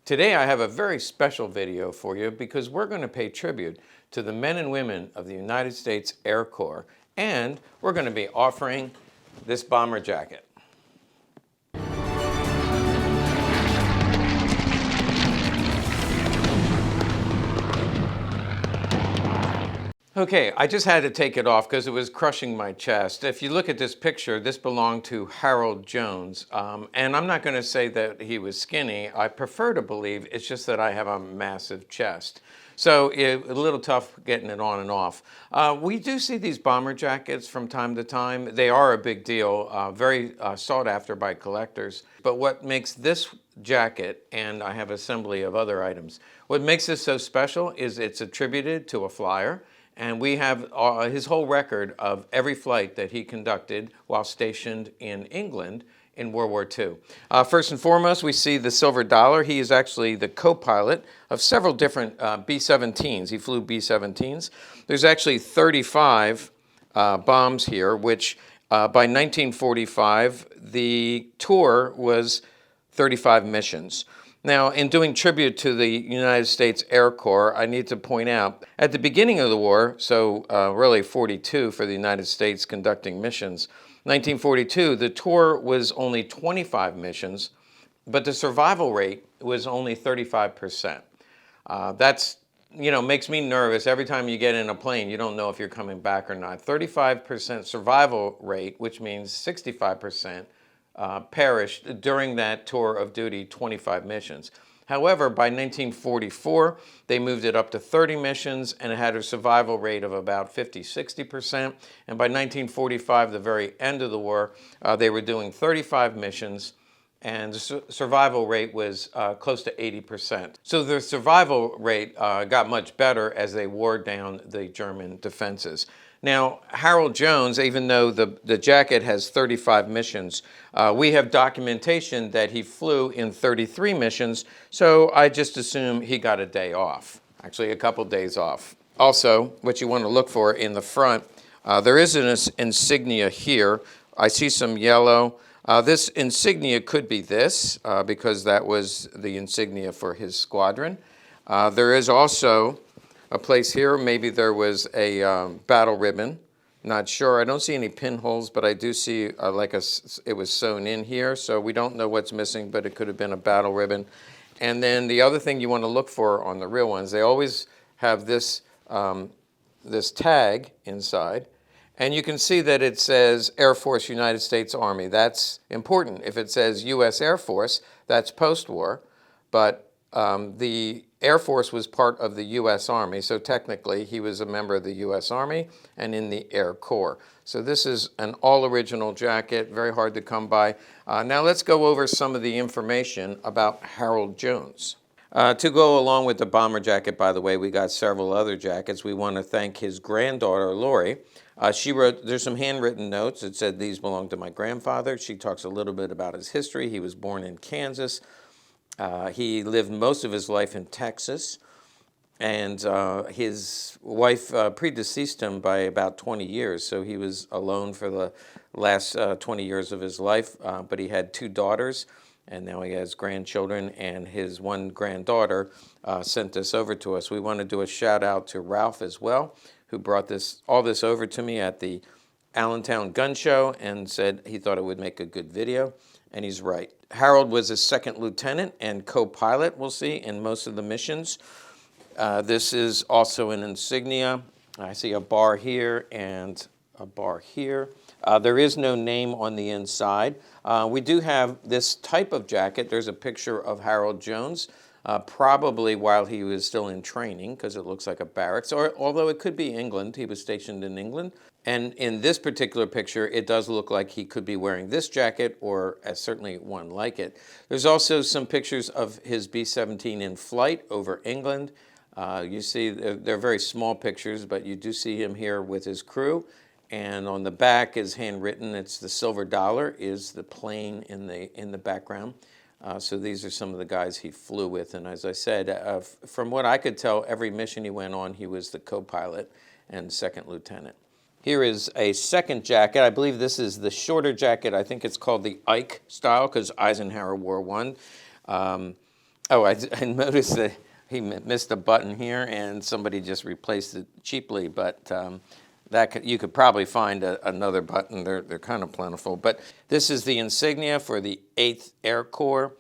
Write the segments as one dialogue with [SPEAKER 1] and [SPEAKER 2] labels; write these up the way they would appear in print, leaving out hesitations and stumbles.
[SPEAKER 1] Today I have a very special video for you because we're going to pay tribute to the men and women of the United States Air Corps, and we're going to be offering this bomber jacket. Okay, I just had to take it off because it was crushing my chest. If you look at this picture, this belonged to Harold Jones. And I'm not going to say that he was skinny. I prefer to believe it's just that I have a massive chest. So a little tough getting it on and off. We do see these bomber jackets from time to time. They are a big deal, very sought after by collectors. But what makes this jacket, and I have assembly of other items, what makes this so special is it's attributed to a flyer. And we have his whole record of every flight that he conducted while stationed in England in World War II. First and foremost, we see the silver dollar. He is actually the co-pilot of several different B-17s. He flew B-17s. There's actually 35 bombs here, which by 1945, the tour was 35 missions. Now, in doing tribute to the United States Air Corps, I need to point out, at the beginning of the war, so really 42 for the United States conducting missions, 1942, the tour was only 25 missions, but the survival rate was only 35%. That's, makes me nervous. Every time you get in a plane, you don't know if you're coming back or not. 35% survival rate, which means 65%. Perished during that tour of duty, 25 missions. However, by 1944, they moved it up to 30 missions and it had a survival rate of about 50–60%. And by 1945, the very end of the war, they were doing 35 missions and the survival rate was close to 80%. So the survival rate got much better as they wore down the German defenses. Now, Harold Jones, even though the jacket has 35 missions, we have documentation that he flew in 33 missions, so I just assume he got a day off, actually a couple days off. Also, what you want to look for in the front, there is an insignia here. I see some yellow. This insignia could be this, because that was the insignia for his squadron. There is also a place here, maybe there was a battle ribbon, not sure. I don't see any pinholes, but I do see it was sewn in here, so we don't know what's missing, but it could have been a battle ribbon. And then the other thing you want to look for on the real ones, they always have this, this tag inside, and you can see that it says Air Force United States Army. That's important. If it says U.S. Air Force, that's post-war, but the Air Force was part of the U.S. Army, so technically he was a member of the U.S. Army and in the Air Corps. So this is an all-original jacket, very hard to come by. Now let's go over some of the information about Harold Jones. To go along with the bomber jacket, by the way, we got several other jackets. We want to thank his granddaughter, Lori. She wrote, there's some handwritten notes. It said, these belong to my grandfather. She talks a little bit about his history. He was born in Kansas. He lived most of his life in Texas, and his wife predeceased him by about 20 years, so he was alone for the last 20 years of his life, but he had 2 daughters, and now he has grandchildren, and his one granddaughter sent this over to us. We want to do a shout out to Ralph as well, who brought all this over to me at the Allentown Gun Show and said he thought it would make a good video, and he's right. Harold was a second lieutenant and co-pilot, we'll see, in most of the missions. This is also an insignia. I see a bar here and a bar here. There is no name on the inside. We do have this type of jacket. There's a picture of Harold Jones, probably while he was still in training, because it looks like a barracks, or although it could be England. He was stationed in England. And in this particular picture, it does look like he could be wearing this jacket, or certainly one like it. There's also some pictures of his B-17 in flight over England. You see, they're very small pictures, but you do see him here with his crew. And on the back is handwritten. It's the silver dollar is the plane in the background. So these are some of the guys he flew with. And as I said, from what I could tell, every mission he went on, he was the co-pilot and second lieutenant. Here is a second jacket. I believe this is the shorter jacket. I think it's called the Ike style because Eisenhower wore one. Oh, I noticed that he missed a button here, and somebody just replaced it cheaply. But you could probably find another button. They're kind of plentiful. But this is the insignia for the 8th Air Corps.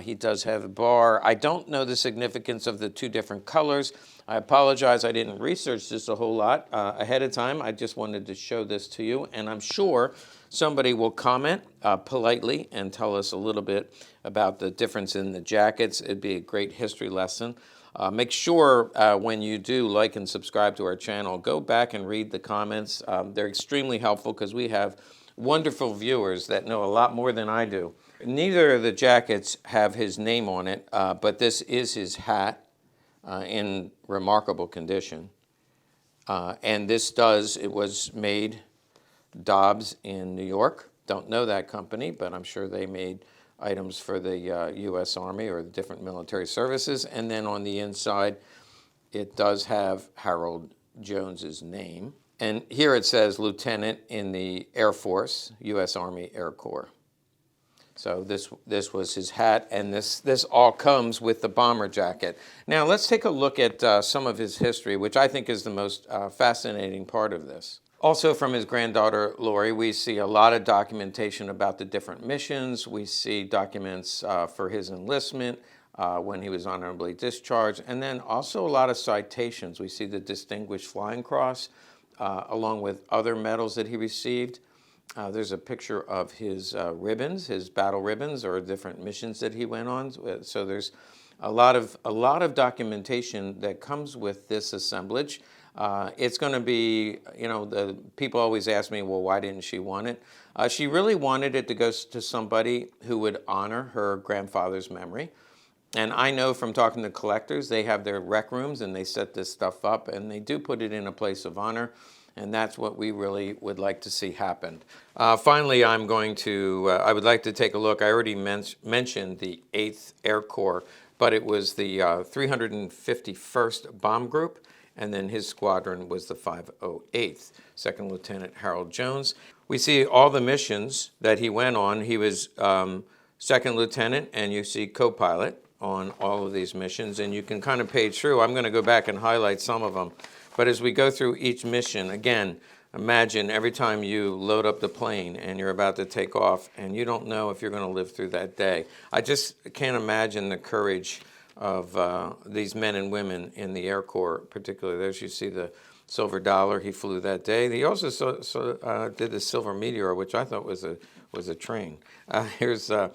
[SPEAKER 1] He does have a bar. I don't know the significance of the two different colors. I apologize, I didn't research this a whole lot ahead of time. I just wanted to show this to you, and I'm sure somebody will comment politely and tell us a little bit about the difference in the jackets. It'd be a great history lesson. Make sure when you do like and subscribe to our channel, go back and read the comments. They're extremely helpful because we have wonderful viewers that know a lot more than I do. Neither of the jackets have his name on it, but this is his hat in remarkable condition. And it was made Dobbs in New York. Don't know that company, but I'm sure they made items for the U.S. Army or the different military services. And then on the inside, it does have Harold Jones's name. And here it says Lieutenant in the Air Force, U.S. Army Air Corps. So this was his hat, and this all comes with the bomber jacket. Now let's take a look at some of his history, which I think is the most fascinating part of this. Also from his granddaughter, Lori, we see a lot of documentation about the different missions. We see documents for his enlistment, when he was honorably discharged, and then also a lot of citations. We see the Distinguished Flying Cross, along with other medals that he received. There's a picture of his ribbons, his battle ribbons, or different missions that he went on. So there's a lot of documentation that comes with this assemblage. It's going to be, the people always ask me, well, why didn't she want it? She really wanted it to go to somebody who would honor her grandfather's memory. And I know from talking to collectors, they have their rec rooms and they set this stuff up and they do put it in a place of honor. And that's what we really would like to see happen. Finally, I would like to take a look. I already mentioned the 8th Air Corps, but it was the 351st Bomb Group, and then his squadron was the 508th, Second Lieutenant Harold Jones. We see all the missions that he went on. He was second lieutenant, and you see co-pilot on all of these missions, and you can kind of page through. I'm going to go back and highlight some of them. But as we go through each mission, again, imagine every time you load up the plane and you're about to take off and you don't know if you're going to live through that day. I just can't imagine the courage of these men and women in the Air Corps, particularly. There's, you see the Silver Dollar, he flew that day. He also did the Silver Meteor, which I thought was a train. Here's the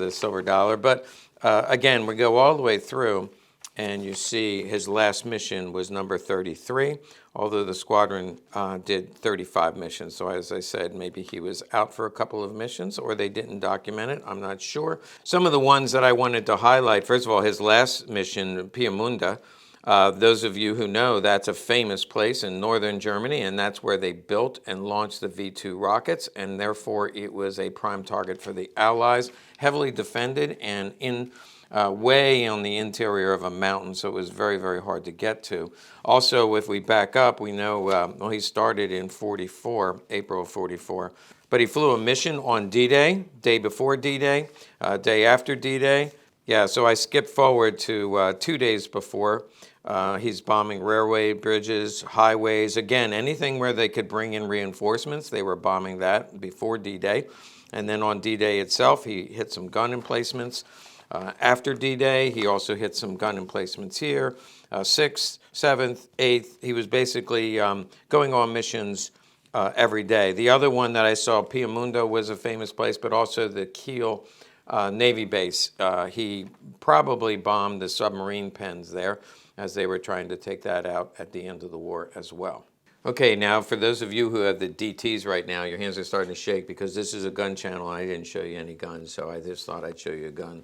[SPEAKER 1] Silver Dollar. But again, we go all the way through. And you see his last mission was number 33, although the squadron did 35 missions. So as I said, maybe he was out for a couple of missions or they didn't document it. I'm not sure. Some of the ones that I wanted to highlight, first of all, his last mission, Piemonte. Those of you who know, that's a famous place in northern Germany, and that's where they built and launched the V2 rockets, and therefore it was a prime target for the Allies, heavily defended and in way on the interior of a mountain, so it was very, very hard to get to. Also, if we back up, we know, he started in 44, April of 44, but he flew a mission on D-Day, day before D-Day, day after D-Day. Yeah, so I skipped forward to 2 days before. He's bombing railway bridges, highways, again, anything where they could bring in reinforcements, they were bombing that before D-Day. And then on D-Day itself, he hit some gun emplacements. After D-Day, he also hit some gun emplacements here, 6th, 7th, 8th. He was basically going on missions every day. The other one that I saw, Piemonte, was a famous place, but also the Kiel Navy base. He probably bombed the submarine pens there as they were trying to take that out at the end of the war as well. Okay, now for those of you who have the DTs right now, your hands are starting to shake because this is a gun channel and I didn't show you any guns, so I just thought I'd show you a gun.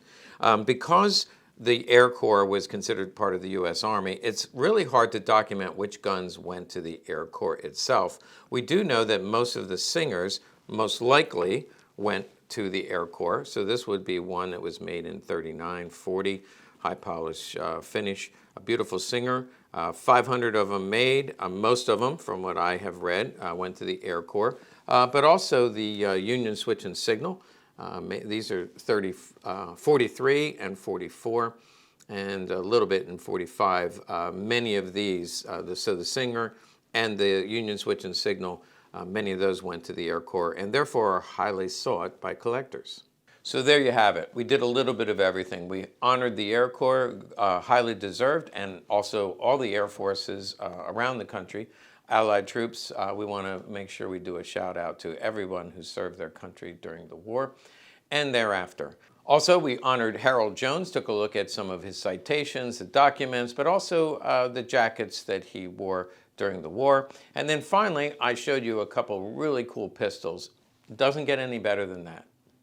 [SPEAKER 1] Because the Air Corps was considered part of the U.S. Army, it's really hard to document which guns went to the Air Corps itself. We do know that most of the singers most likely went to the Air Corps, so this would be one that was made in 39, 40, high polish finish, a beautiful singer. 500 of them made, most of them, from what I have read, went to the Air Corps, but also the Union Switch and Signal. These are 43 and 44, and a little bit in 45. Many of these, so the Singer and the Union Switch and Signal, many of those went to the Air Corps and therefore are highly sought by collectors. So there you have it. We did a little bit of everything. We honored the Air Corps, highly deserved, and also all the Air Forces around the country. Allied troops, we want to make sure we do a shout out to everyone who served their country during the war and thereafter. Also, we honored Harold Jones, took a look at some of his citations, the documents, but also the jackets that he wore during the war. And then finally, I showed you a couple really cool pistols. Doesn't get any better than that.